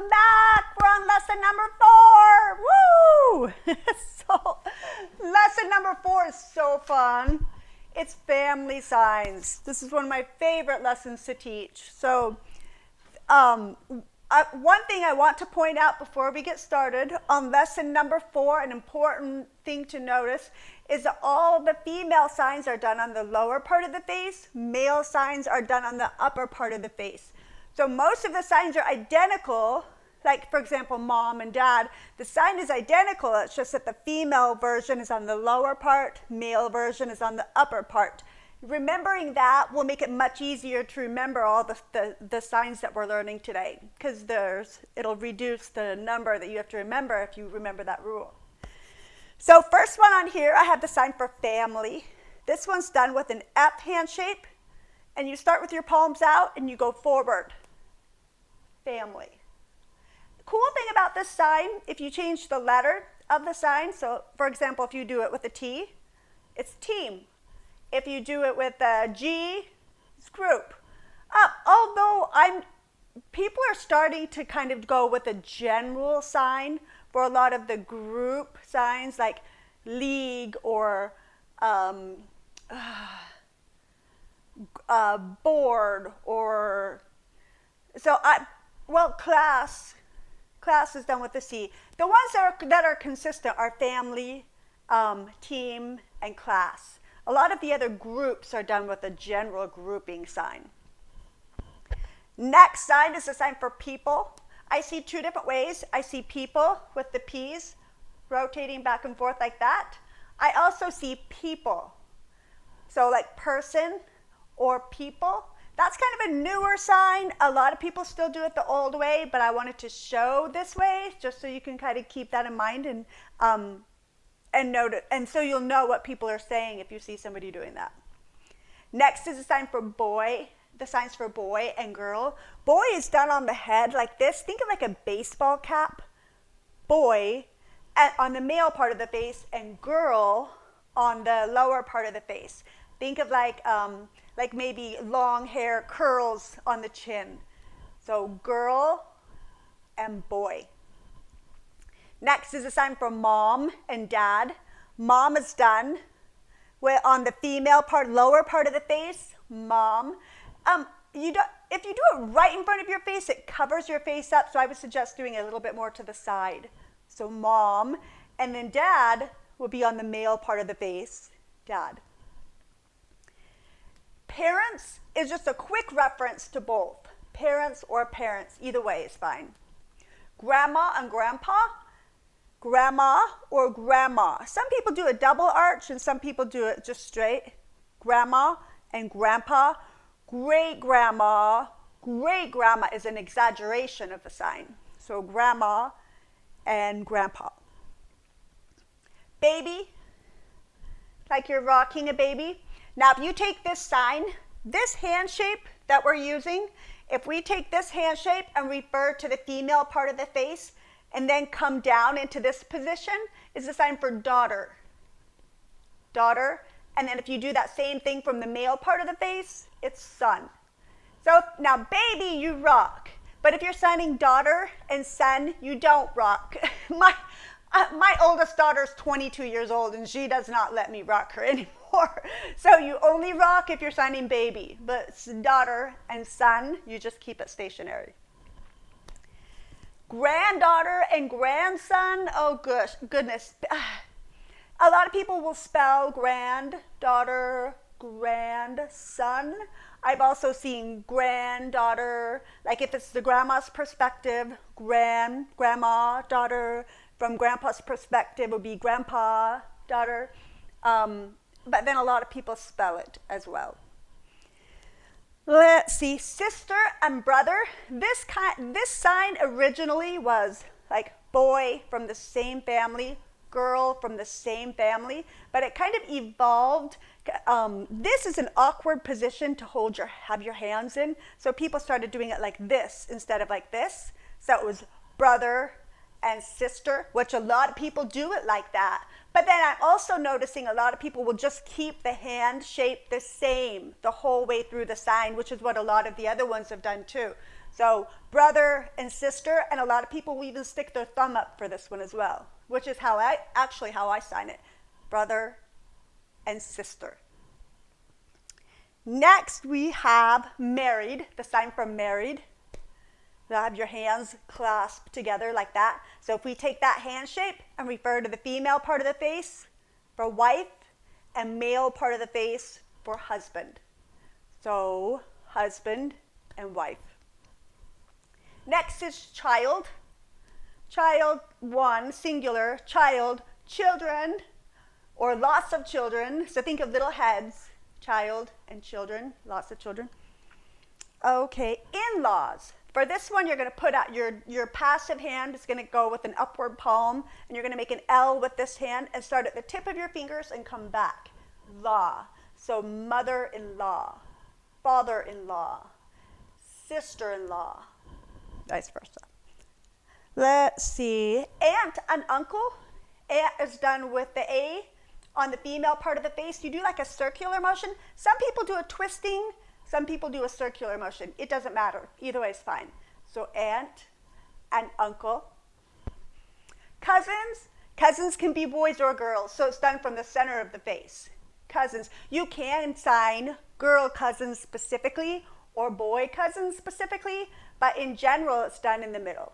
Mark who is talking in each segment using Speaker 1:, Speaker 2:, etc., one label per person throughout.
Speaker 1: welcome back. We're on lesson number 4. Woo! So, lesson number 4 is so fun. It's family signs. This is one of my favorite lessons to teach. So, one thing I want to point out before we get started, on lesson number 4, an important thing to notice is that all the female signs are done on the lower part of the face. Male signs are done on the upper part of the face. So most of the signs are identical, like for example, mom and dad. The sign is identical, it's just that the female version is on the lower part, male version is on the upper part. Remembering that will make it much easier to remember all the signs that we're learning today, because it'll reduce the number that you have to remember if you remember that rule. So first one on here, I have the sign for family. This one's done with an F hand shape, and you start with your palms out and you go forward. Family. The cool thing about this sign, if you change the letter of the sign, so for example, if you do it with a T, it's team. If you do it with a G, it's group. Although people are starting to kind of go with a general sign for a lot of the group signs, like league or board, or class is done with the C. The ones that are consistent are family, team, and class. A lot of the other groups are done with a general grouping sign. Next sign is the sign for people. I see 2 different ways. I see people with the P's rotating back and forth like that. I also see people. So like person or people. That's kind of a newer sign. A lot of people still do it the old way, but I wanted to show this way just so you can kind of keep that in mind and note it. And so you'll know what people are saying if you see somebody doing that. Next is a sign for boy. The signs for boy and girl. Boy is done on the head like this. Think of like a baseball cap. Boy on the male part of the face, and girl on the lower part of the face. Think of like maybe long hair, curls on the chin. So girl and boy. Next is a sign for mom and dad. Mom is done on the female part, lower part of the face, mom. If you do it right in front of your face, it covers your face up, so I would suggest doing it a little bit more to the side. So mom, and then dad will be on the male part of the face, dad. Parents is just a quick reference to both. Parents or parents, either way is fine. Grandma and grandpa, grandma or grandma. Some people do a double arch and some people do it just straight. Grandma and grandpa. Great grandma is an exaggeration of the sign. So grandma and grandpa. Baby, like you're rocking a baby. Now, if you take this sign, this hand shape that we're using, if we take this hand shape and refer to the female part of the face and then come down into this position, is the sign for daughter. Daughter. And then if you do that same thing from the male part of the face, it's son. So now baby, you rock. But if you're signing daughter and son, you don't rock. My oldest daughter's 22 years old and she does not let me rock her anymore. So you only rock if you're signing baby. But daughter and son, you just keep it stationary. Granddaughter and grandson, oh goodness. A lot of people will spell granddaughter, grandson. I've also seen granddaughter, like if it's the grandma's perspective, grandma, daughter. From grandpa's perspective would be grandpa, daughter. But then a lot of people spell it as well. Let's see, sister and brother. This sign originally was like boy from the same family, girl from the same family, but it kind of evolved. This is an awkward position to have your hands in, so people started doing it like this instead of like this. So it was brother and sister, which a lot of people do it like that. But then I'm also noticing a lot of people will just keep the hand shape the same the whole way through the sign, which is what a lot of the other ones have done too. So brother and sister, and a lot of people will even stick their thumb up for this one as well, which is how I sign it. Brother and sister. Next, we have married, the sign for married. You'll have your hands clasped together like that. So if we take that hand shape and refer to the female part of the face for wife and male part of the face for husband. So husband and wife. Next is child. Child, one, singular, child, children, or lots of children. So think of little heads, child and children, lots of children. Okay, in-laws. For this one, you're going to put out your passive hand is going to go with an upward palm, and you're going to make an L with this hand and start at the tip of your fingers and come back. Law. So mother-in-law, father-in-law, sister-in-law, vice versa. Let's see. Aunt and uncle. Aunt is done with the A on the female part of the face. You do like a circular motion. Some people do a twisting. Some people do a circular motion. It doesn't matter. Either way is fine. So aunt and uncle. Cousins. Cousins can be boys or girls. So it's done from the center of the face. Cousins. You can sign girl cousins specifically or boy cousins specifically, but in general it's done in the middle.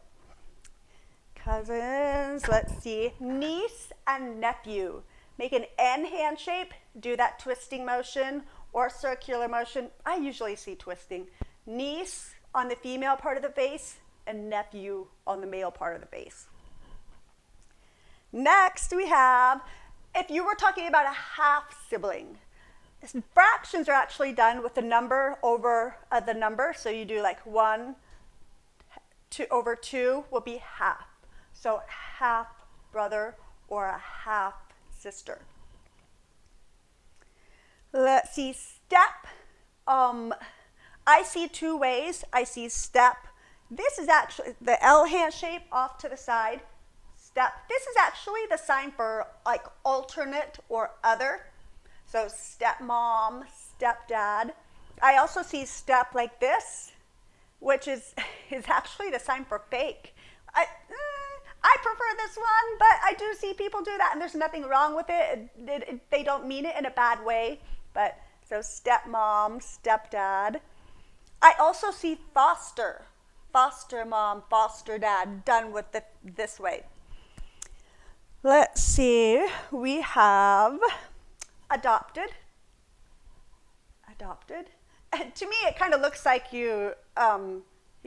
Speaker 1: Cousins. Let's see. Niece and nephew. Make an N hand shape. Do that twisting motion or circular motion. I usually see twisting. Niece on the female part of the face and nephew on the male part of the face. Next we have, if you were talking about a half sibling, fractions are actually done with the number over the number. So you do like 1 over 2 will be half. So half brother or a half sister. Let's see, step. I see two ways. I see step. This is actually the L hand shape off to the side. Step. This is actually the sign for like alternate or other. So stepmom, stepdad. I also see step like this, which is actually the sign for fake. I prefer this one, but I do see people do that, and there's nothing wrong with it. They don't mean it in a bad way. But so stepmom, stepdad. I also see foster, foster mom, foster dad, done with this way. Let's see, we have adopted. Adopted. And to me, it kind of looks like you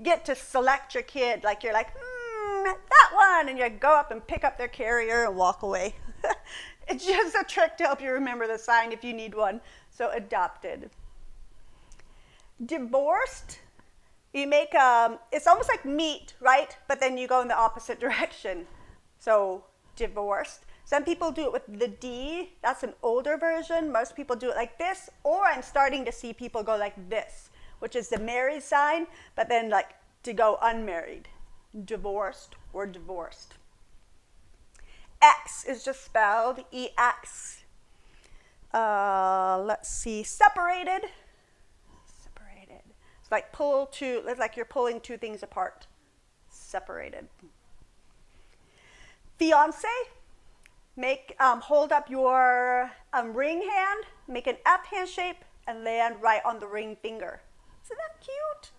Speaker 1: get to select your kid, like you're like, that one, and you go up and pick up their carrier and walk away. It's just a trick to help you remember the sign if you need one. So adopted. Divorced, you make, it's almost like meet, right? But then you go in the opposite direction. So divorced. Some people do it with the D. That's an older version. Most people do it like this. Or I'm starting to see people go like this, which is the married sign, but then like to go unmarried. Divorced or divorced. X is just spelled EX. Let's see, separated. Separated. It's like it's like you're pulling two things apart. Separated. Fiance. Make hold up your ring hand, make an F hand shape, and land right on the ring finger. Isn't that cute?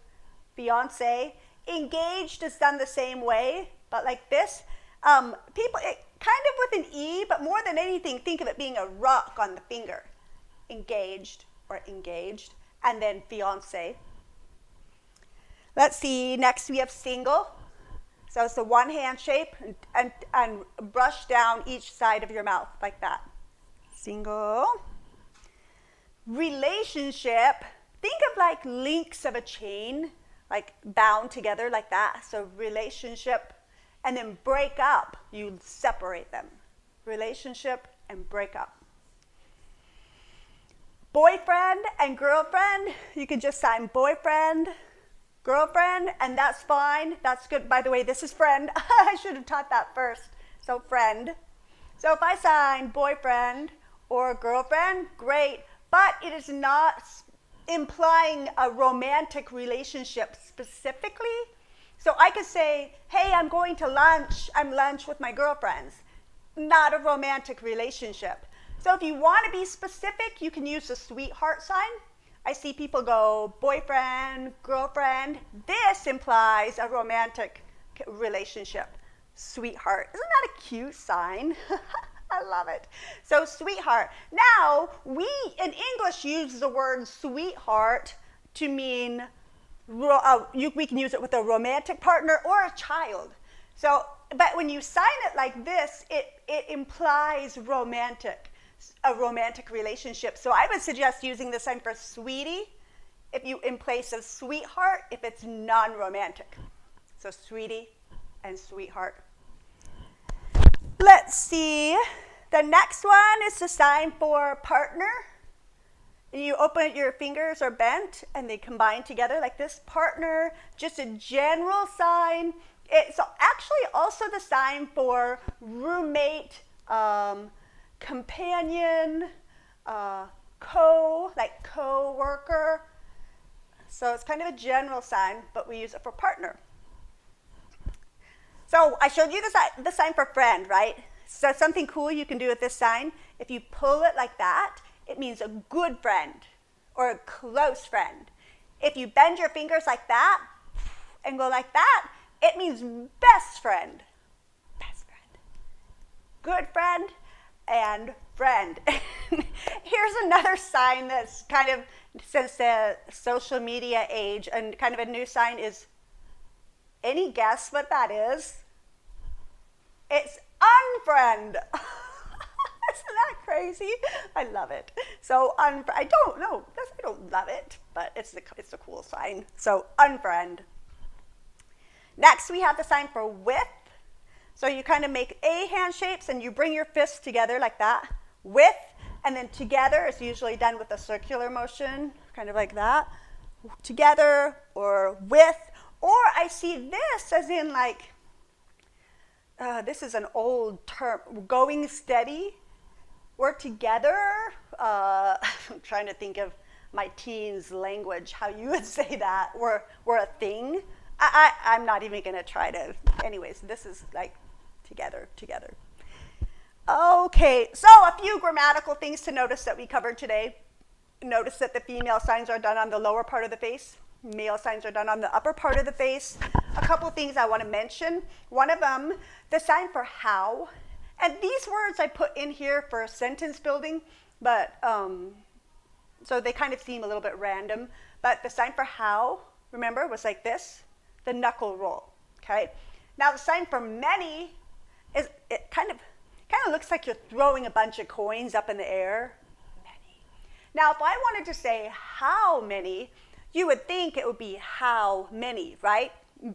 Speaker 1: Fiance. Engaged is done the same way, but like this. People, kind of with an E, but more than anything, think of it being a rock on the finger. Engaged or engaged, and then fiance. Let's see, next we have single. So it's a one hand shape and brush down each side of your mouth like that. Single. Relationship, think of like links of a chain, like bound together like that. So relationship. And then break up, you separate them. Relationship and break up. Boyfriend and girlfriend, you can just sign boyfriend, girlfriend, and that's fine. That's good. By the way, this is friend. I should have taught that first. So friend. So if I sign boyfriend or girlfriend, great. But it implying a romantic relationship specifically. So I could say, hey, I'm going to lunch. I'm lunch with my girlfriends. Not a romantic relationship. So if you want to be specific, you can use the sweetheart sign. I see people go boyfriend, girlfriend. This implies a romantic relationship. Sweetheart. Isn't that a cute sign? I love it. So sweetheart. Now, we in English use the word sweetheart to mean, we can use it with a romantic partner or a child. So, but when you sign it like this, it implies a romantic relationship. So I would suggest using the sign for sweetie if you in place of sweetheart if it's non-romantic. So sweetie and sweetheart. Let's see. The next one is the sign for partner. You open it, your fingers are bent and they combine together like this. Partner, just a general sign. It's actually also the sign for roommate, companion, co-worker. So it's kind of a general sign, but we use it for partner. So I showed you the sign for friend, right? So something cool you can do with this sign, if you pull it like that, it means a good friend or a close friend. If you bend your fingers like that and go like that, it means best friend. Best friend. Good friend and friend. Here's another sign that's kind of, since the social media age, and kind of a new sign is, any guess what that is? It's unfriend. Isn't that crazy? I love it. So I don't love it, but it's a cool sign. So unfriend. Next, we have the sign for with. So you kind of make A hand shapes and you bring your fists together like that. With, and then together is usually done with a circular motion, kind of like that. Together or with. Or I see this as in like, this is an old term, going steady. We're together. I'm trying to think of my teens' language, how you would say that. We're a thing. I'm not even going to try to. Anyways, this is like together. Okay, so a few grammatical things to notice that we covered today. Notice that the female signs are done on the lower part of the face. Male signs are done on the upper part of the face. A couple things I want to mention. One of them, the sign for how. And these words I put in here for sentence building, but so they kind of seem a little bit random. But the sign for how, remember, was like this, the knuckle roll. Okay. Now the sign for many is it kind of looks like you're throwing a bunch of coins up in the air. Many. Now if I wanted to say how many, you would think it would be how many, right?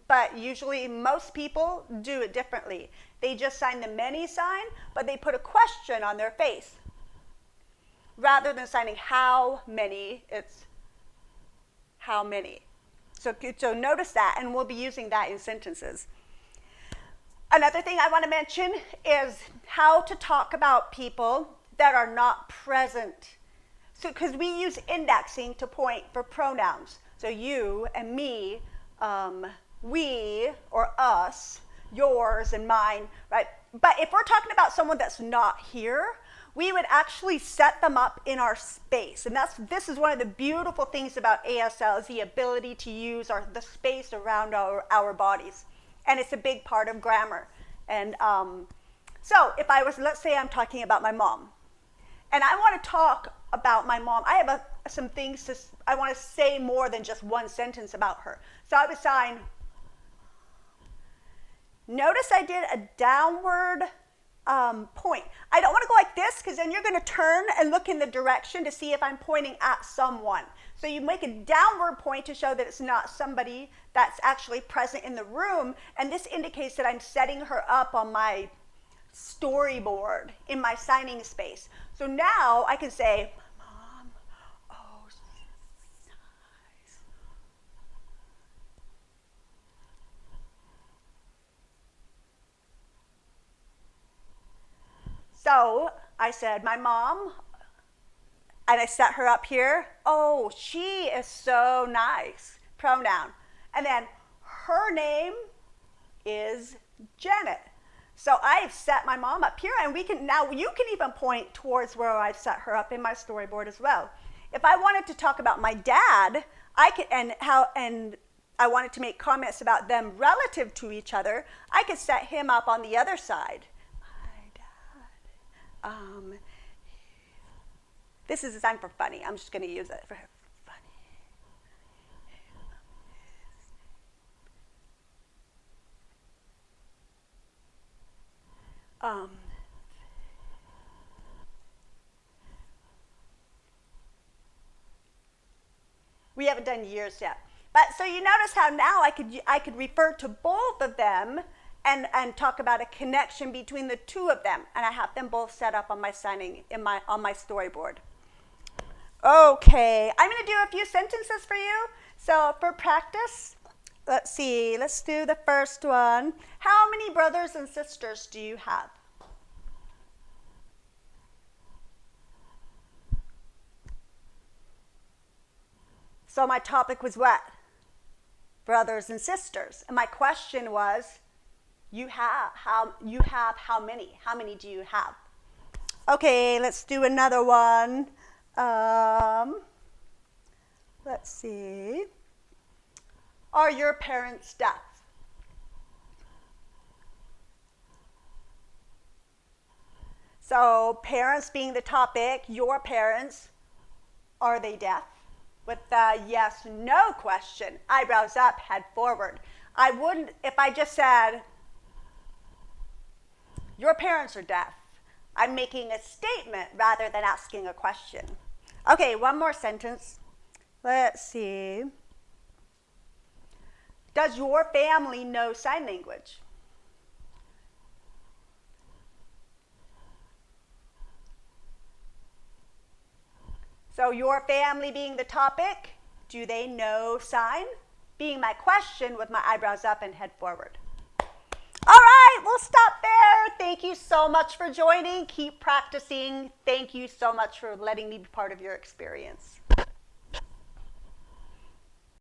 Speaker 1: But usually most people do it differently. They just sign the many sign, but they put a question on their face. Rather than signing how many, it's how many. So notice that, and we'll be using that in sentences. Another thing I want to mention is how to talk about people that are not present. So, because we use indexing to point for pronouns. So you and me, we or us, yours and mine, right? But if we're talking about someone that's not here, we would actually set them up in our space. And this is one of the beautiful things about ASL is the ability to use the space around our bodies. And it's a big part of grammar. And so if let's say I'm talking about my mom, and I want to talk about my mom. I have some things I want to say more than just one sentence about her. So I would sign. Notice I did a downward point. I don't want to go like this because then you're going to turn and look in the direction to see if I'm pointing at someone. So you make a downward point to show that it's not somebody that's actually present in the room. And this indicates that I'm setting her up on my storyboard in my signing space. So now I can say, Mom, oh, she's really nice. So I said, my mom and I set her up here. Oh, she is so nice. Pronoun. And then her name is Janet. So I've set my mom up here, and we can now, you can even point towards where I've set her up in my storyboard as well. If I wanted to talk about my dad, I could, and I wanted to make comments about them relative to each other, I could set him up on the other side. My dad. This is designed for funny. I'm just going to use it for funny. We haven't done years yet. But so you notice how now I could refer to both of them and talk about a connection between the two of them. And I have them both set up on my on my storyboard. Okay, I'm going to do a few sentences for you. So for practice, let's see, let's do the first one. How many brothers and sisters do you have? So my topic was what? Brothers and sisters. And my question was, you have how many? How many do you have? Okay, let's do another one. Let's see. Are your parents deaf? So parents being the topic, your parents, are they deaf? With the yes, no question, eyebrows up, head forward. I wouldn't, if I just said, your parents are deaf, I'm making a statement rather than asking a question. Okay, one more sentence. Let's see. Does your family know sign language? So your family being the topic, do they know sign? Being my question with my eyebrows up and head forward. All right, we'll stop there. Thank you so much for joining. Keep practicing. Thank you so much for letting me be part of your experience.